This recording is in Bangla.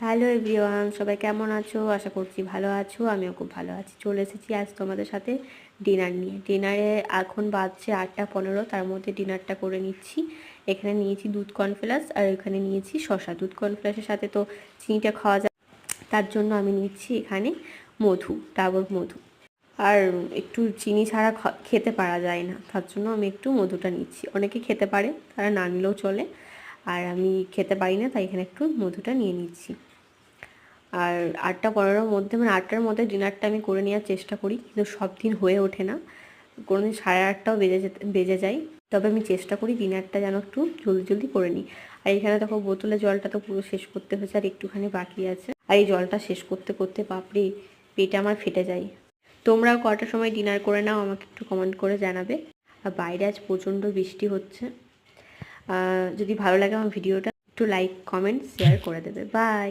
হ্যালো এভরিওয়ান, সবাই কেমন আছো? আশা করছি ভালো আছো। আমিও খুব ভালো আছি। চলে এসেছি আজ তোমাদের সাথে ডিনার নিয়ে। ডিনারে এখন বাজছে 8টা 15, তার মধ্যে ডিনারটা করে নিচ্ছি। এখানে নিয়েছি দুধ কর্নফ্লেক্স আর এখানে নিয়েছি শসা। দুধ কর্নফ্লেক্সের সাথে তো চিনিটা খাওয়া যায়, তার জন্য আমি নিচ্ছি এখানে মধু, ডাবর মধু। আর একটু চিনি ছাড়া খেতে পারা যায় না, তার জন্য আমি একটু মধুটা নিচ্ছি। অনেকে খেতে পারে, তারা না নিলেও চলে, আর আমি খেতে পারি না, তাই এখানে একটু মধুটা নিয়ে নিচ্ছি। আর 8টা 15-র মধ্যে, মানে 8টার মধ্যে ডিনারটা আমি করে নেওয়ার চেষ্টা করি, কিন্তু সব দিন হয়ে ওঠে না। কোনোদিন 8:30টাও বেজে যায়। তবে আমি চেষ্টা করি ডিনারটা যেন একটু জলদি জলদি করে নিই। আর এখানে দেখো বোতলে জলটা তো পুরো শেষ করতে হয়েছে, আর একটুখানি বাকি আছে। আর এই জলটা শেষ করতে করতে বাপরে পেটে আমার ফেটে যায়। তোমরাও কটার সময় ডিনার করে নাও আমাকে একটু কমেন্ট করে জানাবে। আর বাইরে আজ প্রচণ্ড বৃষ্টি হচ্ছে। যদি ভালো লাগে আমার ভিডিওটা, একটু লাইক কমেন্ট শেয়ার করে দেবে। বাই।